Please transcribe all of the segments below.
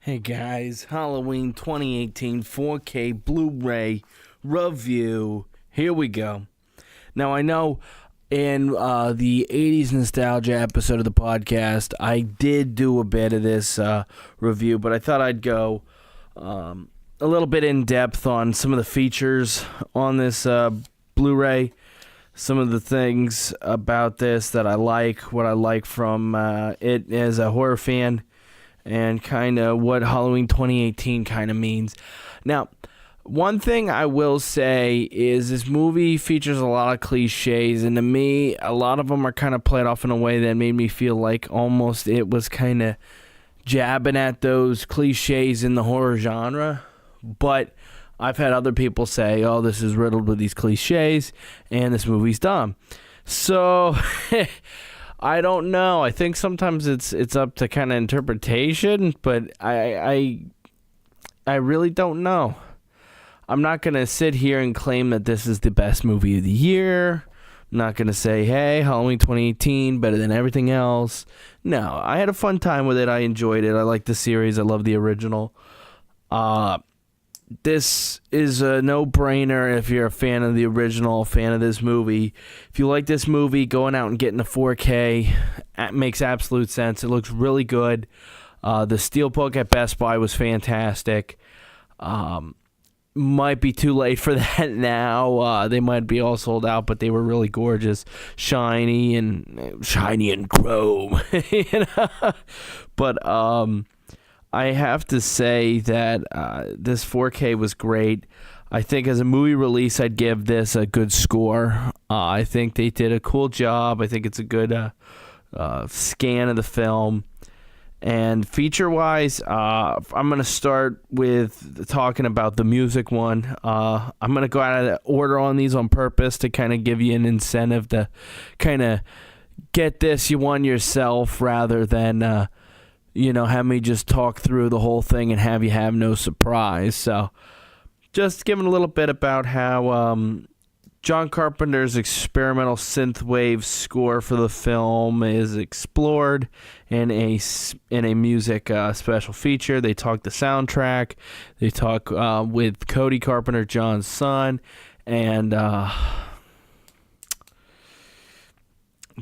Hey guys, Halloween 2018 4K Blu-ray review. Here we go. Now I know in the 80s nostalgia episode of the podcast, I did do a bit of this review, but I thought I'd go a little bit in depth on some of the features on this Blu-ray, some of the things about this that I like, what I like from it as a horror fan, and kind of what Halloween 2018 kind of means. Now, one thing I will say is this movie features a lot of cliches, and to me, a lot of them are kind of played off in a way that made me feel like almost it was kind of jabbing at those cliches in the horror genre. But I've had other people say, oh, this is riddled with these cliches, and this movie's dumb. So I don't know. I think sometimes it's up to kind of interpretation, but I really don't know. I'm not going to sit here and claim that this is the best movie of the year. I'm not going to say, hey, Halloween 2018, better than everything else. No, I had a fun time with it. I enjoyed it. I like the series. I love the original. This is a no-brainer if you're a fan of the original, fan of this movie. If you like this movie, going out and getting a 4K makes absolute sense. It looks really good. The steelbook at Best Buy was fantastic. Might be too late for that now. They might be all sold out, but they were really gorgeous, shiny and chrome. But I have to say that this 4K was great. I think as a movie release, I'd give this a good score. I think they did a cool job. I think it's a good scan of the film. And feature-wise, I'm going to start with talking about the music one. I'm going to go out of order on these on purpose to kind of give you an incentive to kind of get this you won yourself rather than have me just talk through the whole thing and have you have no surprise. So just giving a little bit about how John Carpenter's experimental synthwave score for the film is explored in a music special feature. They talk the soundtrack. They talk with Cody Carpenter, John's son, and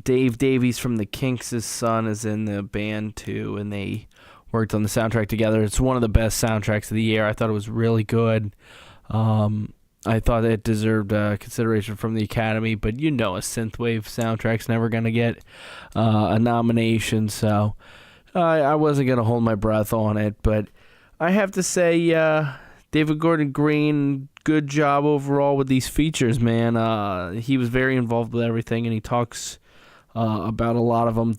Dave Davies from the Kinks' son is in the band too, and they worked on the soundtrack together. It's one of the best soundtracks of the year. I thought it was really good. I thought it deserved consideration from the Academy, but a synthwave soundtrack's never going to get a nomination, so I wasn't going to hold my breath on it. But I have to say, David Gordon Green, good job overall with these features, man. He was very involved with everything, and he talks about a lot of them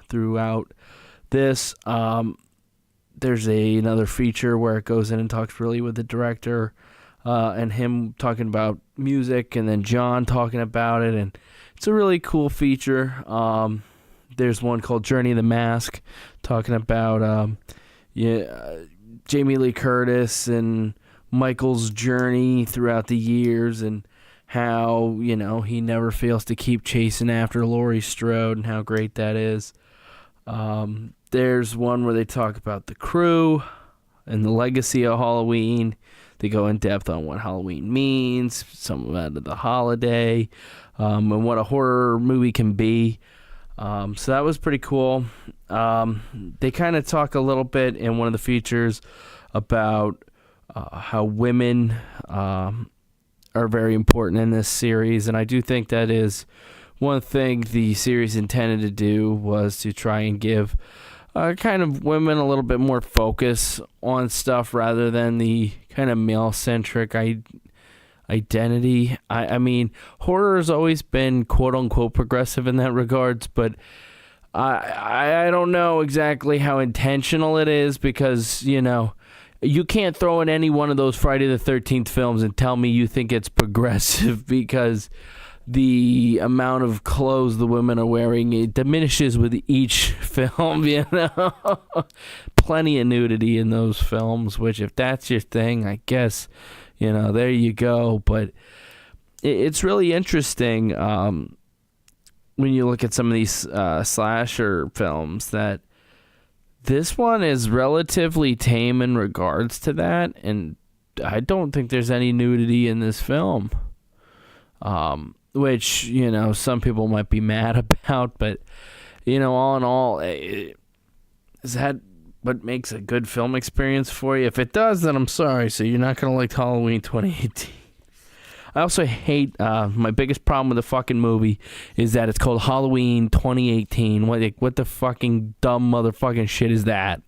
throughout this. There's another feature where it goes in and talks really with the director and him talking about music, and then John talking about it, and it's a really cool feature. There's one called Journey of the Mask, talking about Jamie Lee Curtis and Michael's journey throughout the years, and how, he never fails to keep chasing after Laurie Strode and how great that is. There's one where they talk about the crew and the legacy of Halloween. They go in depth on what Halloween means, some about the holiday, and what a horror movie can be. So that was pretty cool. They kind of talk a little bit in one of the features about how women are very important in this series, and I do think that is one thing the series intended to do, was to try and give kind of women a little bit more focus on stuff rather than the kind of male-centric identity. I mean, horror has always been quote-unquote progressive in that regards, but I don't know exactly how intentional it is, because, you can't throw in any one of those Friday the 13th films and tell me you think it's progressive, because the amount of clothes the women are wearing, it diminishes with each film, Plenty of nudity in those films, which if that's your thing, I guess, there you go. But it's really interesting when you look at some of these slasher films that This one is relatively tame in regards to that, and I don't think there's any nudity in this film. Which, you know, some people might be mad about, but, you know, all in all, is that what makes a good film experience for you? If it does, then I'm sorry, so you're not going to like Halloween 2018. I also hate, my biggest problem with the fucking movie is that it's called Halloween 2018. What the fucking dumb motherfucking shit is that?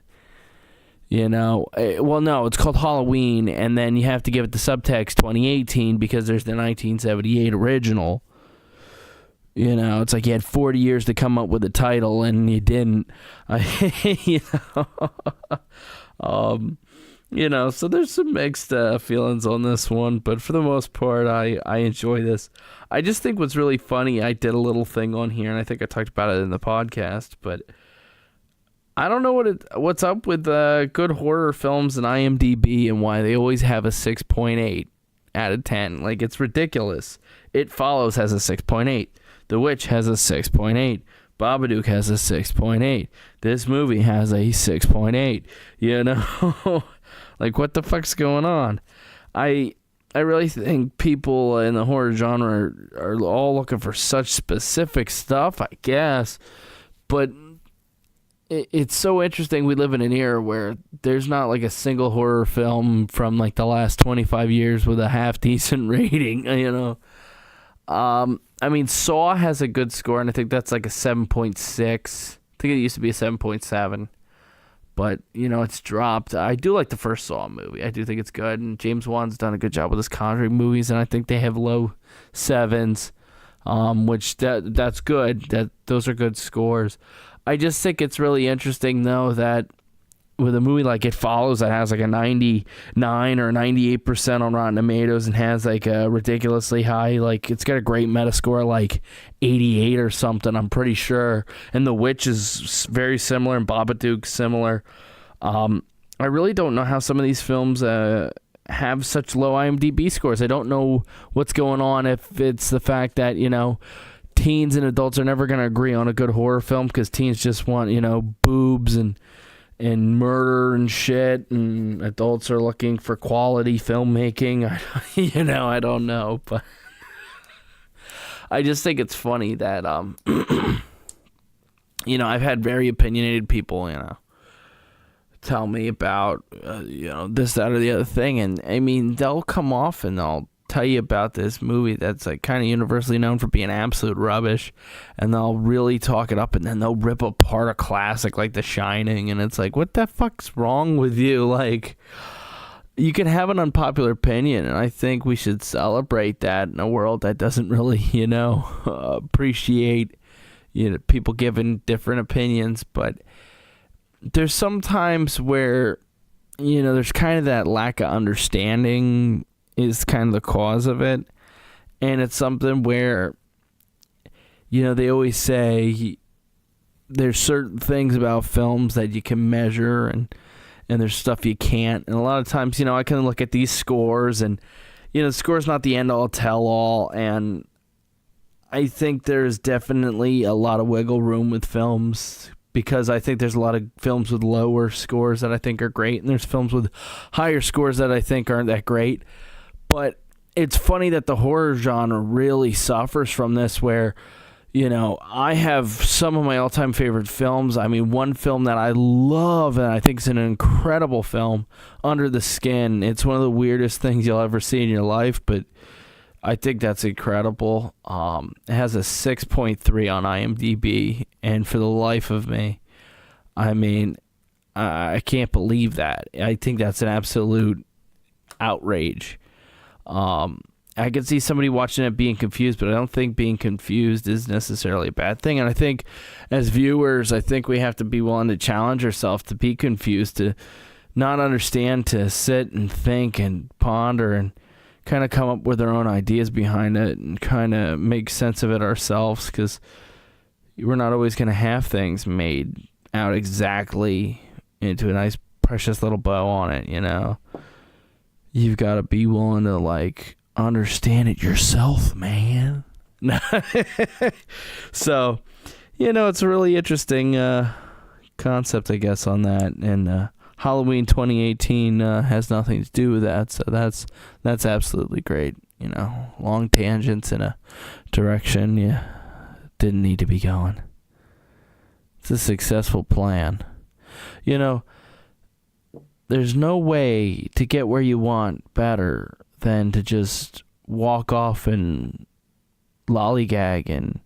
You know, well, no, it's called Halloween, and then you have to give it the subtext 2018 because there's the 1978 original. You know, it's like you had 40 years to come up with a title, and you didn't. You know, you know, so there's some mixed feelings on this one, but for the most part, I enjoy this. I just think what's really funny, I did a little thing on here, and I think I talked about it in the podcast, but I don't know what's up with good horror films and IMDb and why they always have a 6.8 out of 10. Like, it's ridiculous. It Follows has a 6.8. The Witch has a 6.8. Babadook has a 6.8. This movie has a 6.8. You know? Like, what the fuck's going on? I really think people in the horror genre are all looking for such specific stuff, I guess. But it's so interesting. We live in an era where there's not like a single horror film from like the last 25 years with a half decent rating, you know. I mean, Saw has a good score, and I think that's like a 7.6. I think it used to be a 7.7. But, you know, it's dropped. I do like the first Saw movie. I do think it's good, and James Wan's done a good job with his Conjuring movies, and I think they have low 7s, which that's good. Those are good scores. I just think it's really interesting, though, that with a movie like It Follows that has like a 99 or 98% on Rotten Tomatoes and has like a ridiculously high, like it's got a great Metascore, like 88 or something, I'm pretty sure. And The Witch is very similar, and Babadook similar. I really don't know how some of these films have such low IMDb scores. I don't know what's going on, if it's the fact that, you know, teens and adults are never going to agree on a good horror film because teens just want, you know, boobs and murder and shit, and adults are looking for quality filmmaking. You know, I don't know, but I just think it's funny that, you know, I've had very opinionated people, you know, tell me about, you know, this, that, or the other thing, and I mean, they'll come off and they'll tell you about this movie that's like kind of universally known for being absolute rubbish, and they'll really talk it up, and then they'll rip apart a classic like The Shining, and it's like, what the fuck's wrong with you? Like, you can have an unpopular opinion, and I think we should celebrate that in a world that doesn't really, you know, appreciate, you know, people giving different opinions. But there's some times where, you know, there's kind of that lack of understanding is kind of the cause of it. And it's something where, you know, they always say there's certain things about films that you can measure, and there's stuff you can't. And a lot of times, you know, I can look at these scores, and, you know, the score's not the end-all, tell-all, and I think there's definitely a lot of wiggle room with films, because I think there's a lot of films with lower scores that I think are great, and there's films with higher scores that I think aren't that great. But it's funny that the horror genre really suffers from this, where, you know, I have some of my all-time favorite films. I mean, one film that I love, and I think is an incredible film, Under the Skin. It's one of the weirdest things you'll ever see in your life, but I think that's incredible. It has a 6.3 on IMDb, and for the life of me, I mean, I can't believe that. I think that's an absolute outrage. I could see somebody watching it being confused, but I don't think being confused is necessarily a bad thing. And I think as viewers, I think we have to be willing to challenge ourselves to be confused, to not understand, to sit and think and ponder and kind of come up with our own ideas behind it and kind of make sense of it ourselves, because we're not always going to have things made out exactly into a nice, precious little bow on it, you know? You've got to be willing to, like, understand it yourself, man. So, you know, it's a really interesting concept, I guess, on that. And Halloween 2018 has nothing to do with that, so that's absolutely great. You know, long tangents in a direction you didn't need to be going. It's a successful plan. You know, there's no way to get where you want better than to just walk off and lollygag and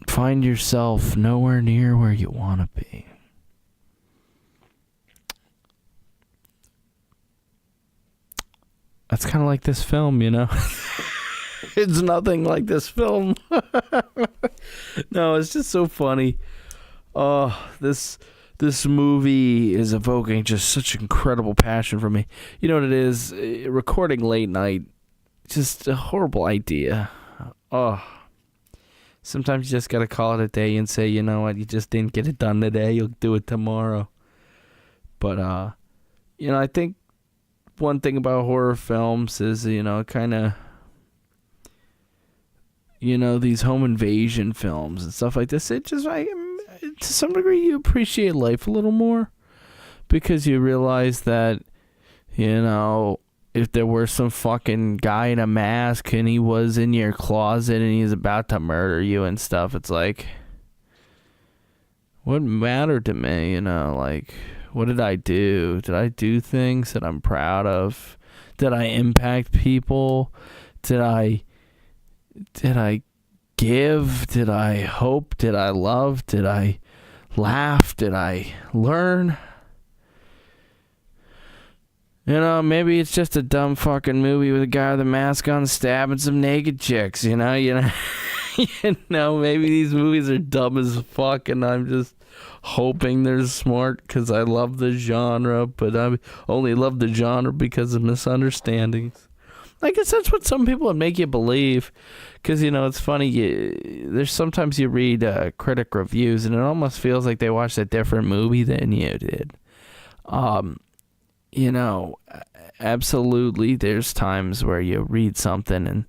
find yourself nowhere near where you want to be. That's kind of like this film, you know? It's nothing like this film. No, it's just so funny. Oh, this movie is evoking just such incredible passion for me. You know what it is? Recording late night, just a horrible idea. Oh, sometimes you just got to call it a day and say, you know what, you just didn't get it done today. You'll do it tomorrow. But, you know, I think one thing about horror films is, you know, kind of, you know, these home invasion films and stuff like this, it just, to some degree, you appreciate life a little more because you realize that, you know, if there were some fucking guy in a mask and he was in your closet and he's about to murder you and stuff, it's like, what mattered to me, you know, like, what did I do? Did I do things that I'm proud of? Did I impact people? Did I give? Did I hope? Did I love? Did I laugh? Did I learn? You know, maybe it's just a dumb fucking movie with a guy with a mask on stabbing some naked chicks, you know? You know, maybe these movies are dumb as fuck and I'm just hoping they're smart because I love the genre, but I only love the genre because of misunderstandings. I guess that's what some people would make you believe, because, you know, it's funny, there's sometimes you read critic reviews and it almost feels like they watched a different movie than you did. You know, absolutely, there's times where you read something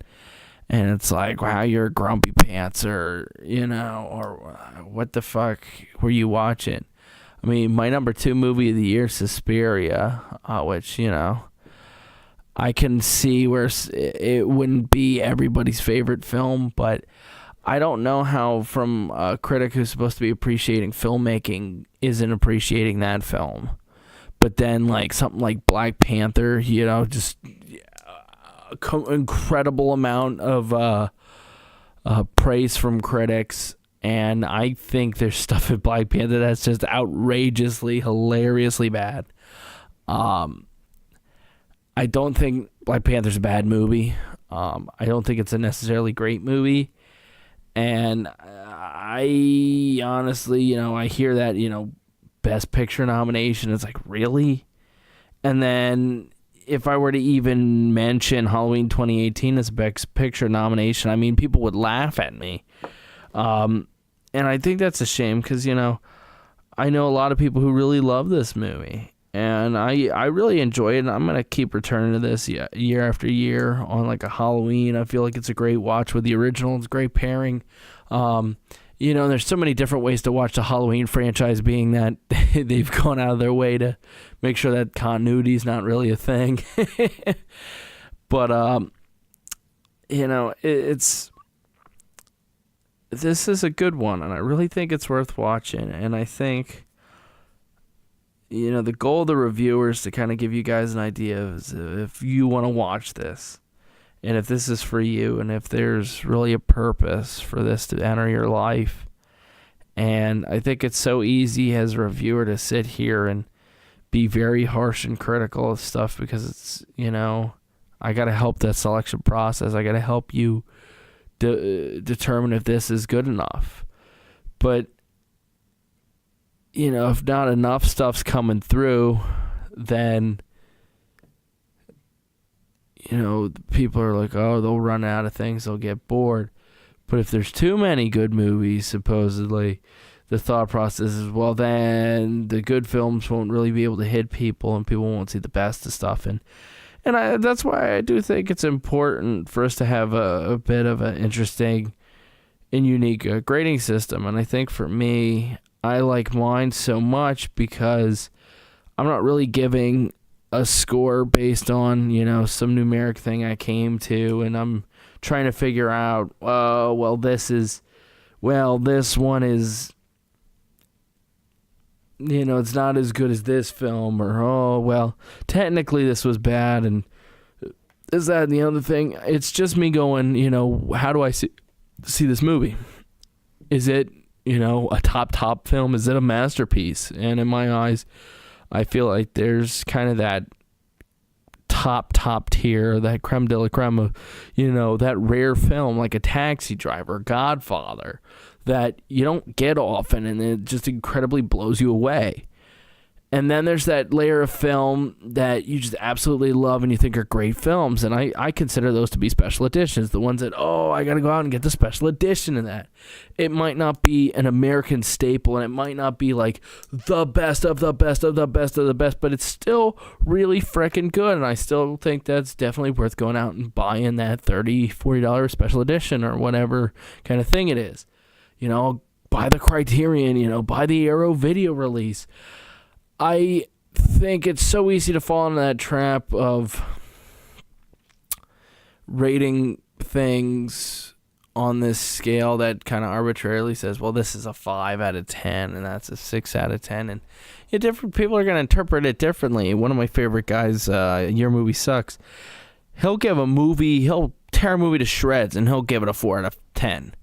and it's like, wow, you're a grumpy pants, or, you know, or what the fuck were you watching? I mean, my number 2 movie of the year, Suspiria, which, you know, I can see where it wouldn't be everybody's favorite film, but I don't know how, from a critic who's supposed to be appreciating filmmaking, isn't appreciating that film. But then, like, something like Black Panther, you know, just incredible amount of praise from critics, and I think there's stuff in Black Panther that's just outrageously, hilariously bad. I don't think Black Panther's a bad movie. I don't think it's a necessarily great movie, and I honestly, you know, I hear that, you know, Best Picture nomination, it's like, really? And then if I were to even mention Halloween 2018 as a Best Picture nomination, I mean, people would laugh at me. And I think that's a shame because, you know, I know a lot of people who really love this movie. And I really enjoy it, and I'm going to keep returning to this year after year on, like, a Halloween. I feel like it's a great watch with the original. It's a great pairing. You know, there's so many different ways to watch the Halloween franchise, being that they've gone out of their way to make sure that continuity is not really a thing. But, you know, this is a good one, and I really think it's worth watching. And I think, you know, the goal of the reviewer is to kind of give you guys an idea of if you want to watch this, and if this is for you, and if there's really a purpose for this to enter your life. And I think it's so easy as a reviewer to sit here and be very harsh and critical of stuff because it's, you know, I got to help that selection process. I got to help you determine if this is good enough. But, you know, if not enough stuff's coming through, then, you know, people are like, oh, they'll run out of things, they'll get bored. But if there's too many good movies, supposedly, the thought process is, well, then the good films won't really be able to hit people, and people won't see the best of stuff. And that's why I do think it's important for us to have a bit of an interesting, and unique grading system. And I think for me, I like mine so much because I'm not really giving a score based on, some numeric thing I came to, and I'm trying to figure out, this one is, it's not as good as this film, or, technically this was bad, and this, that, and the other thing. It's just me going, how do I see this movie? Is it, a top film? Is it a masterpiece? And in my eyes, I feel like there's kind of that top tier, that creme de la creme of, that rare film like a Taxi Driver, Godfather, that you don't get often, and it just incredibly blows you away. And then there's that layer of film that you just absolutely love and you think are great films. And I consider those to be special editions. The ones that, I got to go out and get the special edition of that. It might not be an American staple, and it might not be like the best of the best of the best of the best, but it's still really freaking good. And I still think that's definitely worth going out and buying that $30, $40 special edition or whatever kind of thing it is. Buy the Criterion, buy the Arrow video release. I think it's so easy to fall into that trap of rating things on this scale that kind of arbitrarily says, well, this is a 5 out of 10 and that's a 6 out of 10. And different people are going to interpret it differently. One of my favorite guys, Your Movie Sucks, he'll tear a movie to shreds and he'll give it a 4 out of 10.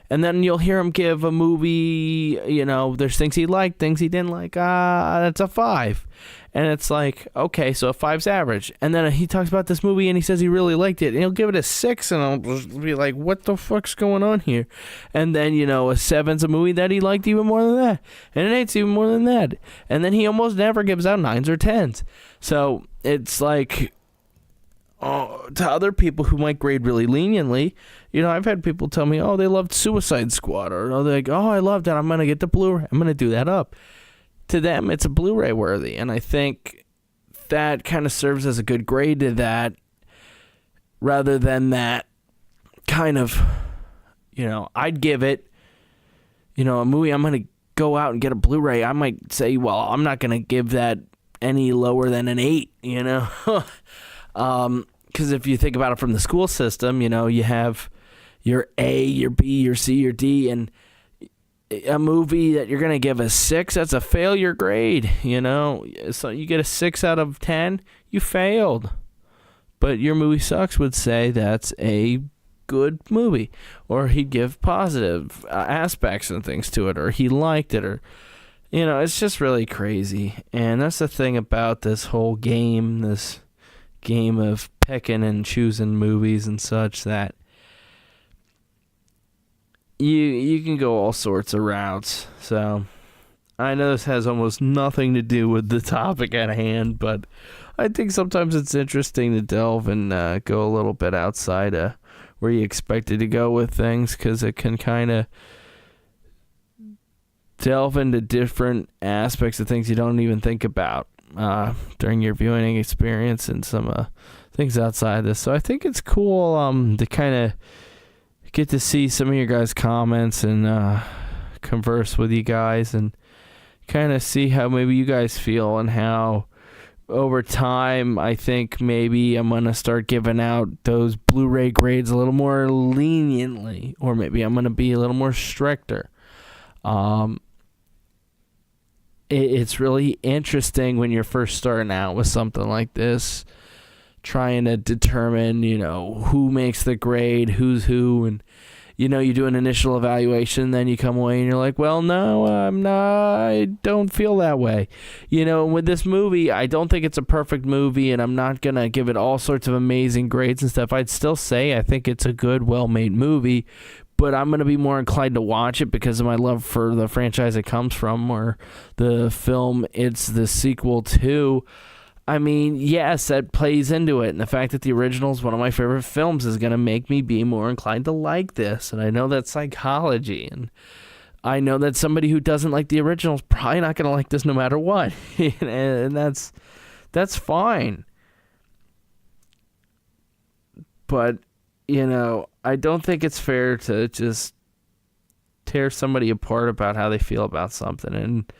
And then you'll hear him give a movie, there's things he liked, things he didn't like. That's a 5. And it's like, okay, so a 5's average. And then he talks about this movie and he says he really liked it. And he'll give it a 6. And I'll just be like, what the fuck's going on here? And then, a 7's a movie that he liked even more than that. And an 8's even more than that. And then he almost never gives out 9s or 10s. So it's like, to other people who might grade really leniently, I've had people tell me, they loved Suicide Squad, or they're like, I loved it, I'm going to get the Blu-ray, I'm going to do that up. To them, it's a Blu-ray worthy, and I think that kind of serves as a good grade to that, rather than that kind of, I'd give it, a movie I'm going to go out and get a Blu-ray, I might say, I'm not going to give that any lower than an 8, because if you think about it from the school system, you have your A, your B, your C, your D, and a movie that you're going to give a 6, that's a failure grade, So you get a 6 out of 10, you failed. But Your Movie Sucks would say that's a good movie, or he'd give positive aspects and things to it, or he liked it, or, it's just really crazy. And that's the thing about this whole game, this game of picking and choosing movies and such, that you can go all sorts of routes. So I know this has almost nothing to do with the topic at hand, but I think sometimes it's interesting to delve and go a little bit outside of where you expected to go with things, because it can kind of delve into different aspects of things you don't even think about during your viewing experience, and some things outside this. So I think it's cool to kind of get to see some of your guys' comments and converse with you guys and kind of see how maybe you guys feel, and how over time I think maybe I'm going to start giving out those Blu-ray grades a little more leniently, or maybe I'm going to be a little more stricter. It's really interesting when you're first starting out with something like this, trying to determine, who makes the grade, who's who, and, you do an initial evaluation, then you come away and you're like, well, no, I don't feel that way. With this movie, I don't think it's a perfect movie, and I'm not going to give it all sorts of amazing grades and stuff. I'd still say I think it's a good, well-made movie, but I'm going to be more inclined to watch it because of my love for the franchise it comes from, or the film it's the sequel to. I mean, yes, that plays into it, and the fact that the original is one of my favorite films is going to make me be more inclined to like this, and I know that's psychology, and I know that somebody who doesn't like the original is probably not going to like this no matter what, and that's fine. But, I don't think it's fair to just tear somebody apart about how they feel about something. And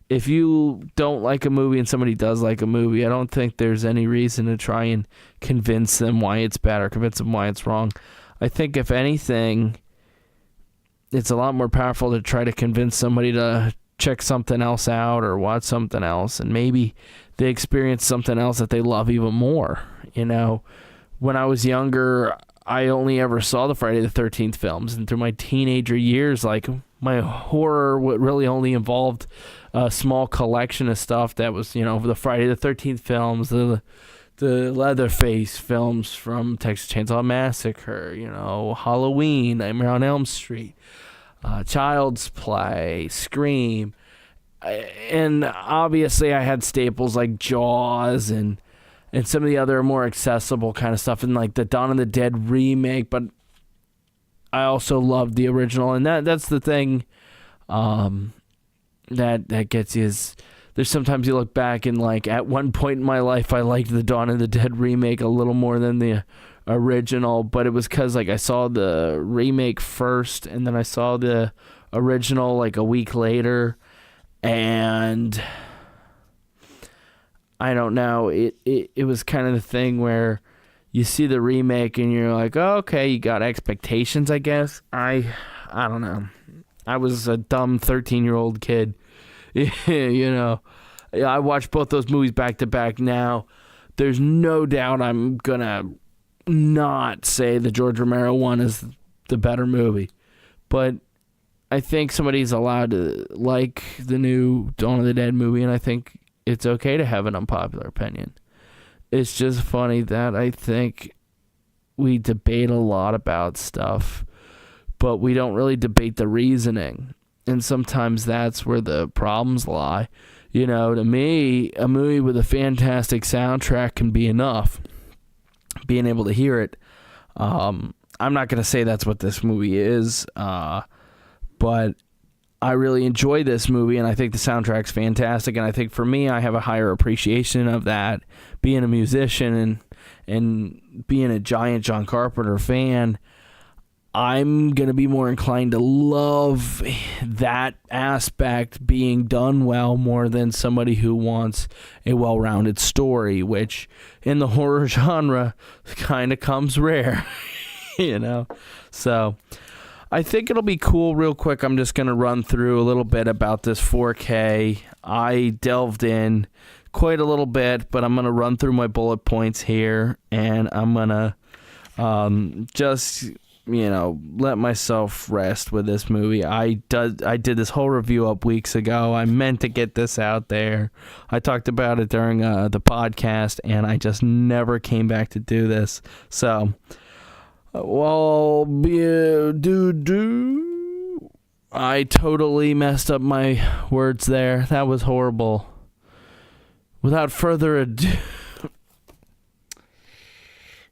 if you don't like a movie and somebody does like a movie, I don't think there's any reason to try and convince them why it's bad or convince them why it's wrong. I think, if anything, it's a lot more powerful to try to convince somebody to check something else out or watch something else, and maybe they experience something else that they love even more. You know, when I was younger, I only ever saw the Friday the 13th films, and through my teenager years, like, my horror really only involved a small collection of stuff that was, you know, the Friday the 13th films, the Leatherface films from Texas Chainsaw Massacre, you know, Halloween, Nightmare on Elm Street, Child's Play, Scream, and obviously I had staples like Jaws and some of the other more accessible kind of stuff, and like the Dawn of the Dead remake, but I also loved the original, and that's the thing that gets you is there's sometimes you look back and, like, at one point in my life I liked the Dawn of the Dead remake a little more than the original, but it was because, like, I saw the remake first and then I saw the original like a week later, and I don't know, it was kind of the thing where you see the remake and you're like, oh, okay, you got expectations, I guess. I don't know. I was a dumb 13-year-old kid. You know, I watched both those movies back to back now. There's no doubt I'm going to not say the George Romero one is the better movie. But I think somebody's allowed to like the new Dawn of the Dead movie, and I think it's okay to have an unpopular opinion. It's just funny that I think we debate a lot about stuff, but we don't really debate the reasoning. And sometimes that's where the problems lie. You know, to me, a movie with a fantastic soundtrack can be enough. Being able to hear it. I'm not going to say that's what this movie is, but I really enjoy this movie, and I think the soundtrack's fantastic. And I think for me, I have a higher appreciation of that. Being a musician and being a giant John Carpenter fan, I'm going to be more inclined to love that aspect being done well more than somebody who wants a well-rounded story, which in the horror genre kind of comes rare, you know? So I think it'll be cool. Real quick, I'm just going to run through a little bit about this 4K. I delved in quite a little bit, but I'm going to run through my bullet points here, and I'm going to just, you know, let myself rest with this movie. I did this whole review up weeks ago. I meant to get this out there. I talked about it during the podcast, and I just never came back to do this. So, well, I totally messed up my words there. That was horrible. Without further ado,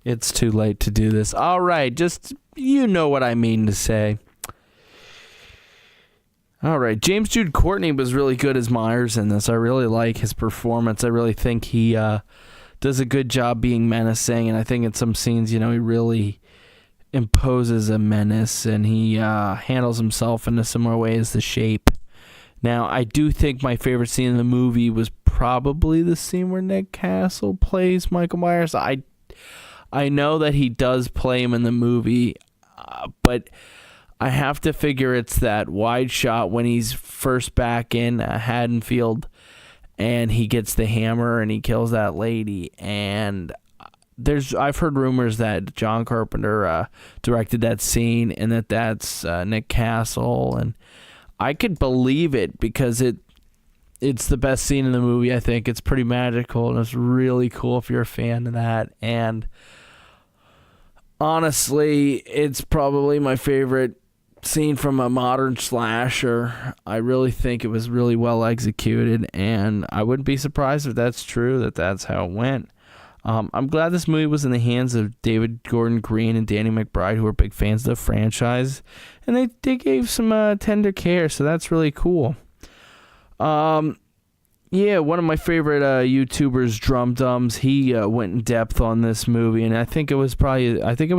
it's too late to do this. All right, just, you know what I mean to say. All right, James Jude Courtney was really good as Myers in this. I really like his performance. I really think he does a good job being menacing, and I think in some scenes, you know, he really imposes a menace, and he handles himself in a similar way as The Shape. Now, I do think my favorite scene in the movie was probably the scene where Nick Castle plays Michael Myers. I know that he does play him in the movie, but I have to figure it's that wide shot when he's first back in Haddonfield and he gets the hammer and he kills that lady. And I've heard rumors that John Carpenter directed that scene and that's Nick Castle, and I could believe it because it's the best scene in the movie. I think it's pretty magical, and it's really cool if you're a fan of that. And honestly, it's probably my favorite scene from a modern slasher. I really think it was really well executed, and I wouldn't be surprised if that's true, that's how it went. I'm glad this movie was in the hands of David Gordon Green and Danny McBride, who are big fans of the franchise, and they gave some tender care, so that's really cool. Yeah, one of my favorite YouTubers, Drum Dums, he went in depth on this movie, and I think it was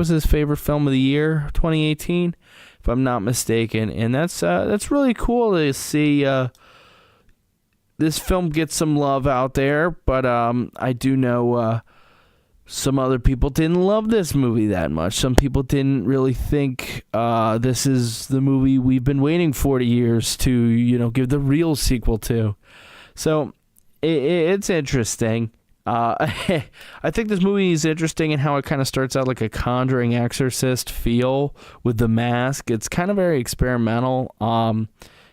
his favorite film of the year, 2018. if I'm not mistaken. And that's really cool to see this film get some love out there. But I do know some other people didn't love this movie that much. Some people didn't really think this is the movie we've been waiting 40 years to, give the real sequel to. So it's interesting. I think this movie is interesting in how it kind of starts out like a Conjuring Exorcist feel with The Mask. It's kind of very experimental.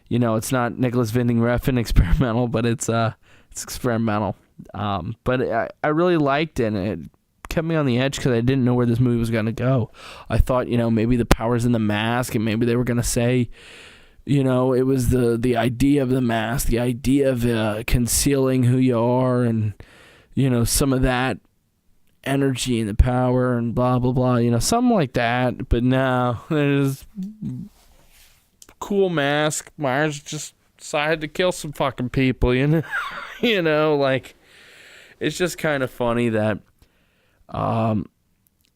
It's not Nicholas Winding Refn experimental, but it's experimental. But I really liked it. And it kept me on the edge because I didn't know where this movie was going to go. I thought, maybe the power's in the mask, and maybe they were going to say, it was the idea of the mask, the idea of concealing who you are, and some of that energy and the power and blah, blah, blah, something like that. But no, there's cool mask. Myers just decided to kill some fucking people, like, it's just kind of funny that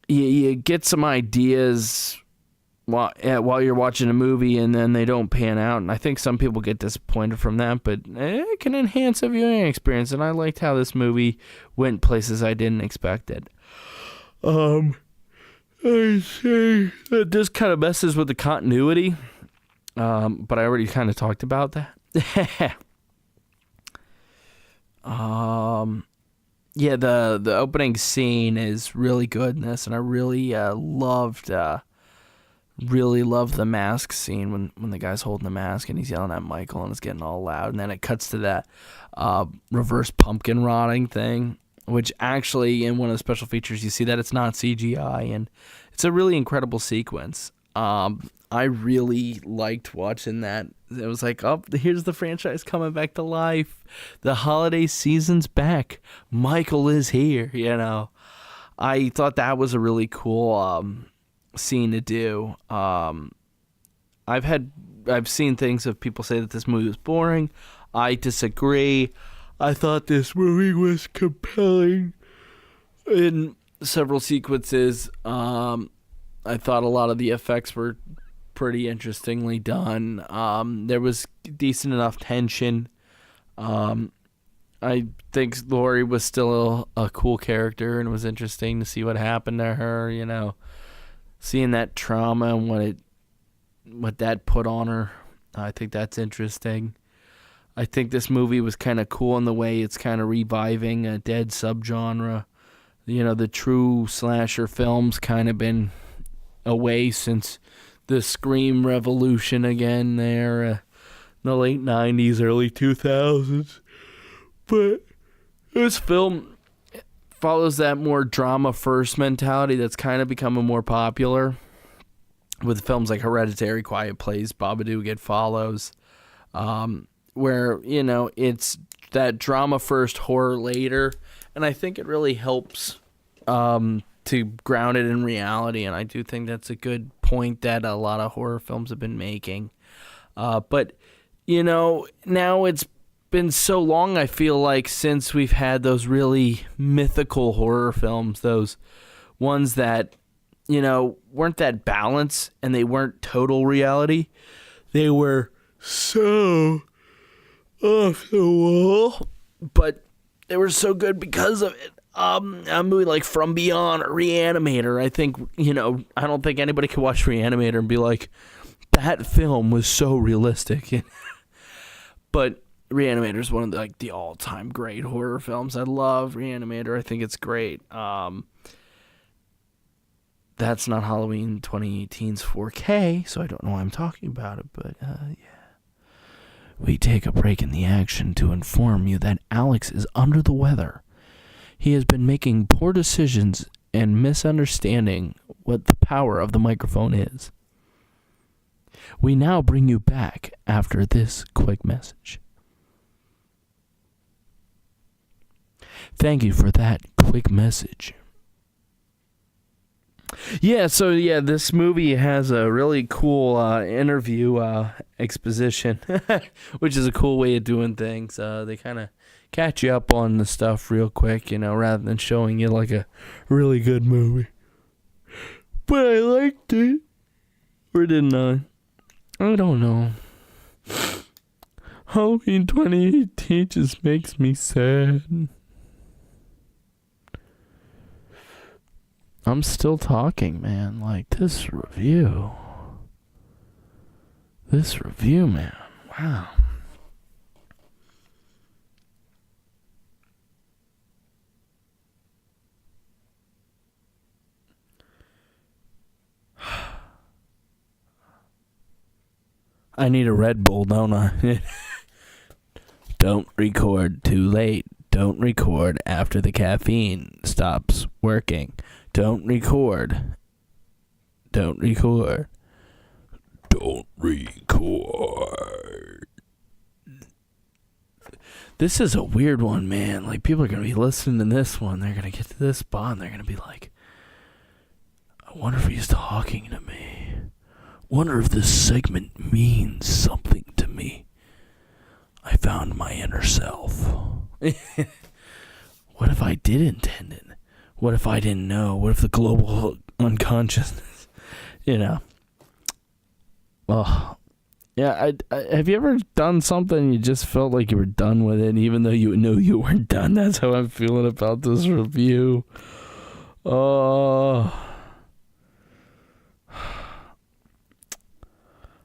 you get some ideas while you're watching a movie and then they don't pan out, and I think some people get disappointed from that, but it can enhance a viewing experience, and I liked how this movie went places I didn't expect it. I say it just kind of messes with the continuity, but I already kind of talked about that. Yeah, the opening scene is really good in this, and I really loved the mask scene when the guy's holding the mask and he's yelling at Michael and it's getting all loud, and then it cuts to that reverse pumpkin rotting thing, which actually in one of the special features you see that it's not CGI, and it's a really incredible sequence. I really liked watching that. It was like, oh, here's the franchise coming back to life. The holiday season's back. Michael is here, I thought that was a really cool scene to do. I've seen things of people say that this movie was boring. I disagree. I thought this movie was compelling in several sequences. I thought a lot of the effects were pretty interestingly done. There was decent enough tension. I think Laurie was still a cool character, and it was interesting to see what happened to her, seeing that trauma and what that put on her. I think that's interesting. I think this movie was kind of cool in the way it's kind of reviving a dead subgenre. The true slasher films kind of been away since the Scream revolution again there in the late 90s, early 2000s. But this film follows that more drama-first mentality that's kind of becoming more popular with films like Hereditary, Quiet Place, Babadook, It Follows, where, it's that drama-first, horror later, and I think it really helps to ground it in reality, and I do think that's a good point that a lot of horror films have been making. But, now it's been so long, I feel like, since we've had those really mythical horror films, those ones that, weren't that balanced and they weren't total reality. They were so off the wall, but they were so good because of it. A movie like From Beyond or Reanimator, I think, I don't think anybody could watch Reanimator and be like, that film was so realistic. But Reanimator is one of the all-time great horror films. I love Reanimator. I think it's great. That's not Halloween 2018's 4K, so I don't know why I'm talking about it, but yeah. We take a break in the action to inform you that Alex is under the weather. He has been making poor decisions and misunderstanding what the power of the microphone is. We now bring you back after this quick message. Thank you for that quick message. Yeah, so this movie has a really cool interview exposition, which is a cool way of doing things. They kind of catch you up on the stuff real quick, rather than showing you like a really good movie. But I liked it. Or didn't I? I don't know. Halloween 2018 just makes me sad. I'm still talking, man. Like, this review, man. Wow. I need a Red Bull, don't I? Don't record too late. Don't record after the caffeine stops working. Don't record. Don't record. Don't record. This is a weird one, man. Like, people are going to be listening to this one. They're going to get to this spot and they're going to be like, I wonder if he's talking to me. Wonder if this segment means something to me. I found my inner self. What if I did intend it? What if I didn't know? What if the global unconsciousness, Oh, yeah. I have you ever done something and you just felt like you were done with it, even though you knew you weren't done? That's how I'm feeling about this review. Oh.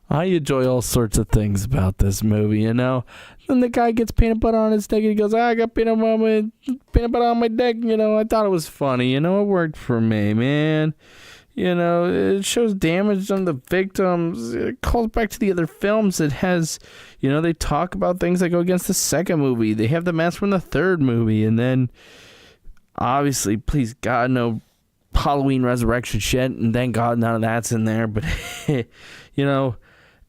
I enjoy all sorts of things about this movie, Then the guy gets peanut butter on his dick and he goes, I got peanut butter on my dick, I thought it was funny, it worked for me, man. It shows damage on the victims. It calls back to the other films. It has, they talk about things that go against the second movie. They have the mask from the third movie. And then, obviously, please God, no Halloween Resurrection shit. And thank God none of that's in there. But,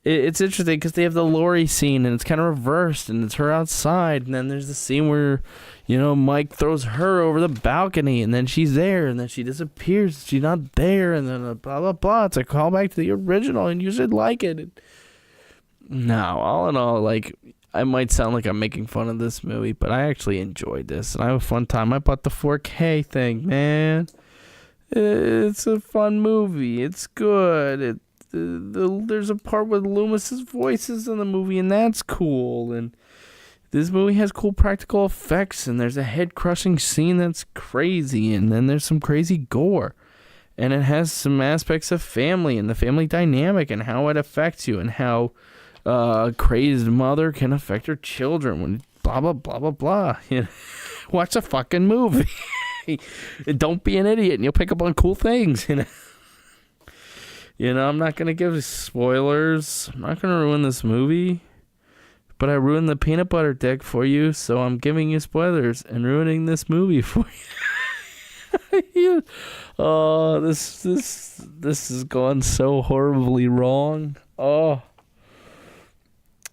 it's interesting because they have the Lori scene and it's kind of reversed and it's her outside. And then there's the scene where, Mike throws her over the balcony and then she's there and then she disappears. She's not there and then blah, blah, blah. It's a callback to the original and you should like it. No, all in all, like, I might sound like I'm making fun of this movie, but I actually enjoyed this and I have a fun time. I bought the 4K thing, man. It's a fun movie. It's good. There's a part with Loomis's voices in the movie, and that's cool. And this movie has cool practical effects, and there's a head-crushing scene that's crazy, and then there's some crazy gore. And it has some aspects of family and the family dynamic and how it affects you and how a crazed mother can affect her children when blah, blah, blah, blah, blah. Watch a fucking movie. Don't be an idiot, and you'll pick up on cool things, I'm not going to give spoilers. I'm not going to ruin this movie. But I ruined the peanut butter dick for you, so I'm giving you spoilers and ruining this movie for you. Oh, this has gone so horribly wrong. Oh.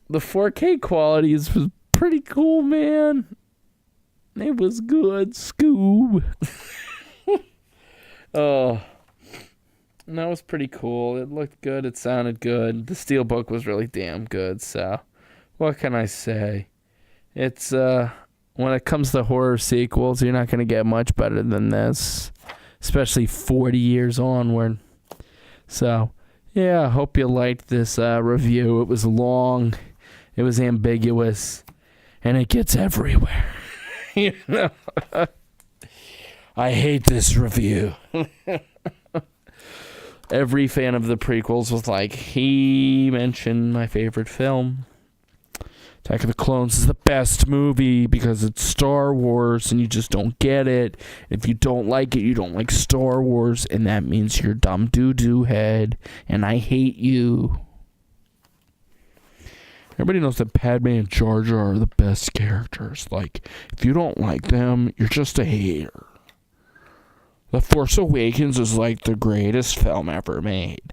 The 4K quality was pretty cool, man. It was good, Scoob. Oh. And that was pretty cool. It looked good. It sounded good. The steelbook was really damn good. So, what can I say? It's, when it comes to horror sequels, you're not going to get much better than this. Especially 40 years onward. So, yeah, I hope you liked this review. It was long. It was ambiguous. And it gets everywhere. I hate this review. Every fan of the prequels was like, he mentioned my favorite film. Attack of the Clones is the best movie because it's Star Wars and you just don't get it. If you don't like it, you don't like Star Wars, and that means you're dumb doo-doo head, and I hate you. Everybody knows that Padme and Jar Jar are the best characters. Like, if you don't like them, you're just a hater. The Force Awakens is like the greatest film ever made.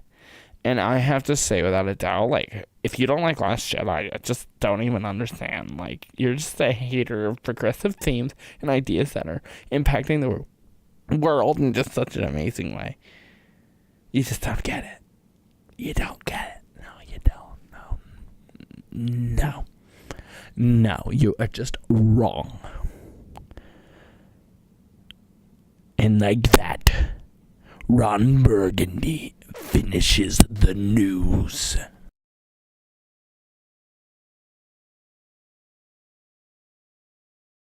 And I have to say, without a doubt, like, if you don't like Last Jedi, I just don't even understand. Like, you're just a hater of progressive themes and ideas that are impacting the world in just such an amazing way. You just don't get it. You don't get it. No, you don't. No. No, you are just wrong. And like that, Ron Burgundy finishes the news.